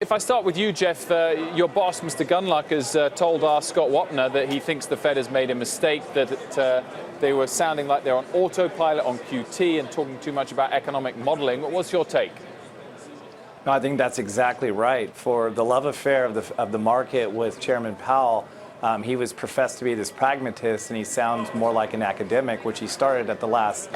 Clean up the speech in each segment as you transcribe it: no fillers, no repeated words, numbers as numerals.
If I start with you, Jeff, your boss, Mr. Gunluck, has told our Scott Wapner that he thinks the Fed has made a mistake, that they were sounding like they're on autopilot on QT and talking too much about economic modeling. What's your take? No, I think that's exactly right. For the love affair of the market with Chairman Powell, he was professed to be this pragmatist, and he sounds more like an academic, which he started at the last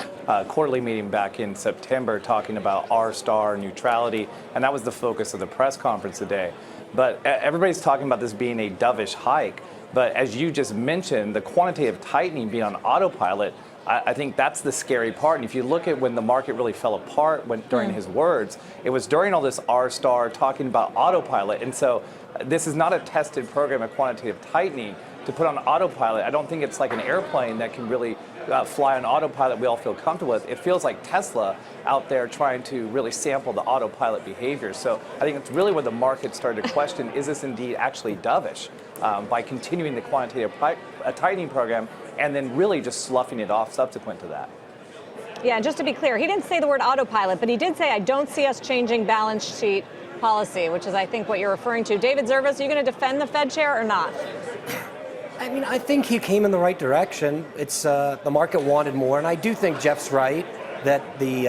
quarterly meeting back in September, talking about R-star neutrality, and that was the focus of the press conference today. But everybody's talking about this being a dovish hike, but as you just mentioned, the quantitative tightening being on autopilot, I think that's the scary part. And if you look at when the market really fell apart during his words, it was during all this R-star talking about autopilot. And so this is not a tested program of quantitative tightening to put on autopilot. I don't think it's like an airplane that can really fly on autopilot we all feel comfortable with. It feels like Tesla out there trying to really sample the autopilot behavior. So I think it's really where the market started to question, is this indeed actually dovish by continuing the quantitative tightening program and then really just sloughing it off subsequent to that. Yeah, just to be clear, he didn't say the word autopilot, but he did say, I don't see us changing balance sheet policy, which is, I think, what you're referring to. David Zervos, are you going to defend the Fed chair or not? I mean, I think he came in the right direction. It's the market wanted more, and I do think Jeff's right that the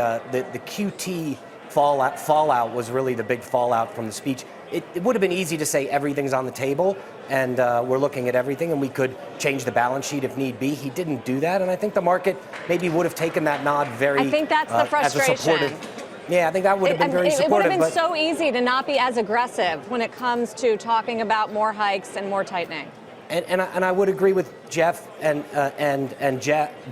QT fallout was really the big fallout from the speech. It would have been easy to say everything's on the table and we're looking at everything and we could change the balance sheet if need be. He didn't do that, and I think the market maybe would have taken that nod very. I think that's the frustration. Yeah, I think that would have been very supportive. It would have been so easy to not be as aggressive when it comes to talking about more hikes and more tightening. And I would agree with Jeff and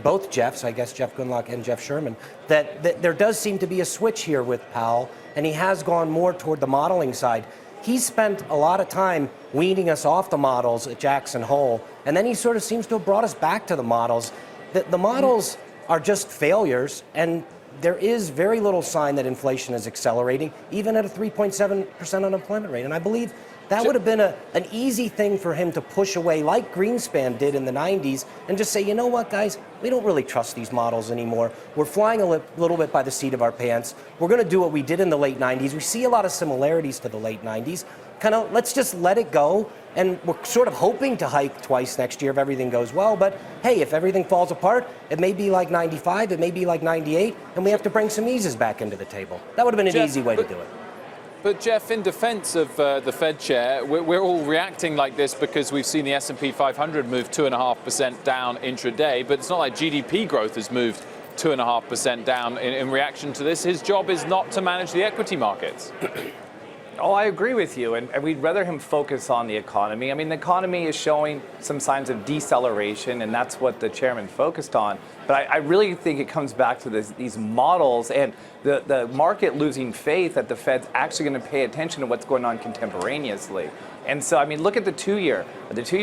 both Jeffs, I guess Jeff Gunluck and Jeff Sherman, that there does seem to be a switch here with Powell, and he has gone more toward the modeling side. He's spent a lot of time weaning us off the models at Jackson Hole, and then he sort of seems to have brought us back to the models. The models are just failures, and there is very little sign that inflation is accelerating, even at a 3.7% unemployment rate. And I believe that would have been an easy thing for him to push away, like Greenspan did in the 90s, and just say, you know what, guys, we don't really trust these models anymore. We're flying a little bit by the seat of our pants. We're going to do what we did in the late 90s. We see a lot of similarities to the late 90s. Kind of, let's just let it go. And we're sort of hoping to hike twice next year if everything goes well. But hey, if everything falls apart, it may be like 95, it may be like 98, and we have to bring some eases back into the table. That would have been an easy way to do it. But Jeff, in defense of the Fed chair, we're all reacting like this because we've seen the S&P 500 move 2.5% down intraday, but it's not like GDP growth has moved 2.5% down in reaction to this. His job is not to manage the equity markets. Oh, I agree with you, and we'd rather him focus on the economy. I mean, the economy is showing some signs of deceleration, and that's what the chairman focused on. But I really think it comes back to these models and the market losing faith that the Fed's actually going to pay attention to what's going on contemporaneously. And so, I mean, look at the two-year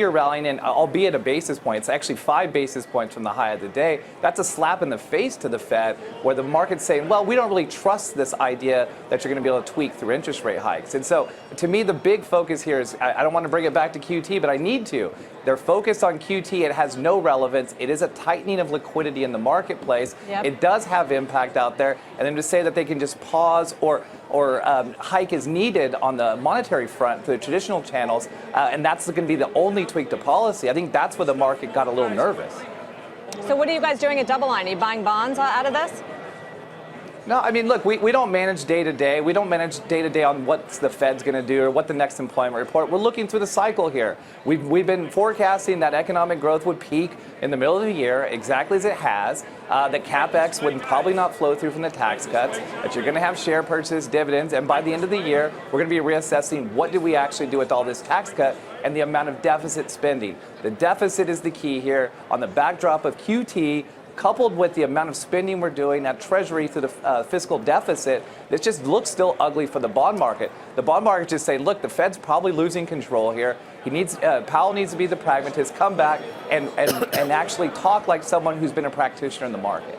rallying in, albeit a basis point. It's actually 5 basis points from the high of the day. That's a slap in the face to the Fed, where the market's saying, well, we don't really trust this idea that you're going to be able to tweak through interest rate hikes. And so, to me, the big focus here is, I don't want to bring it back to QT, but I need to. They're focused on QT. It has no relevance. It is a tightening of liquidity in the marketplace. Yep. It does have impact out there. And then to say that they can just pause or hike is needed on the monetary front through the traditional channels, and that's going to be the only tweak to policy. I think that's where the market got a little nervous. So what are you guys doing at Doubleline? Are you buying bonds out of this? No, I mean, look, we don't manage day to day. We don't manage day to day on what the Fed's going to do or what the next employment report. We're looking through the cycle here. We've been forecasting that economic growth would peak in the middle of the year, exactly as it has. That CapEx would probably not flow through from the tax cuts. That you're going to have share purchases, dividends, and by the end of the year, we're going to be reassessing what do we actually do with all this tax cut and the amount of deficit spending. The deficit is the key here on the backdrop of QT. Coupled with the amount of spending we're doing at Treasury through the fiscal deficit, this just looks still ugly for the bond market. The bond market just say, look, the Fed's probably losing control here. Powell needs to be the pragmatist, come back and actually talk like someone who's been a practitioner in the market.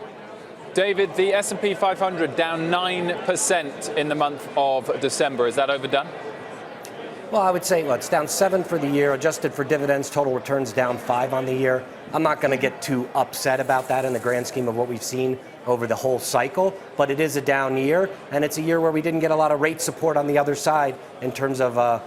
David, the S&P 500 down 9% in the month of December. Is that overdone? Well, I would say, well, it's down 7 for the year, adjusted for dividends, total returns down 5 on the year. I'm not going to get too upset about that in the grand scheme of what we've seen over the whole cycle, but it is a down year, and it's a year where we didn't get a lot of rate support on the other side in terms of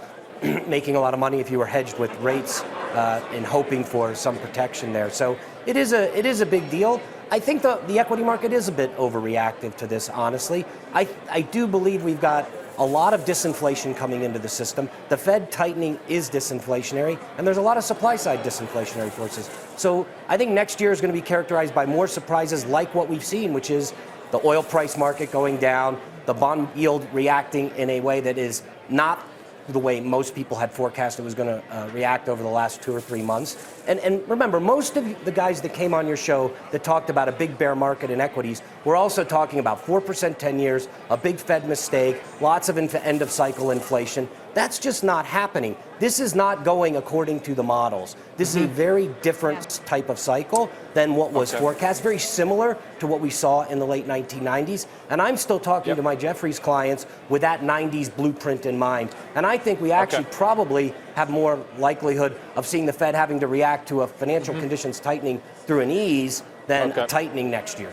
making a lot of money if you were hedged with rates and hoping for some protection there. So it is a big deal. I think the equity market is a bit overreactive to this, honestly. I do believe we've got a lot of disinflation coming into the system. The Fed tightening is disinflationary, and there's a lot of supply-side disinflationary forces. So I think next year is going to be characterized by more surprises like what we've seen, which is the oil price market going down, the bond yield reacting in a way that is not the way most people had forecast it was going to react over the last 2 or 3 months. And remember, most of the guys that came on your show that talked about a big bear market in equities were also talking about 4% 10 years, a big Fed mistake, lots of end of cycle inflation. That's just not happening. This is not going according to the models. This is a very different type of cycle than what was forecast, very similar to what we saw in the late 1990s. And I'm still talking to my Jefferies clients with that 90s blueprint in mind. And I think we actually probably have more likelihood of seeing the Fed having to react to a financial conditions tightening through an ease than a tightening next year.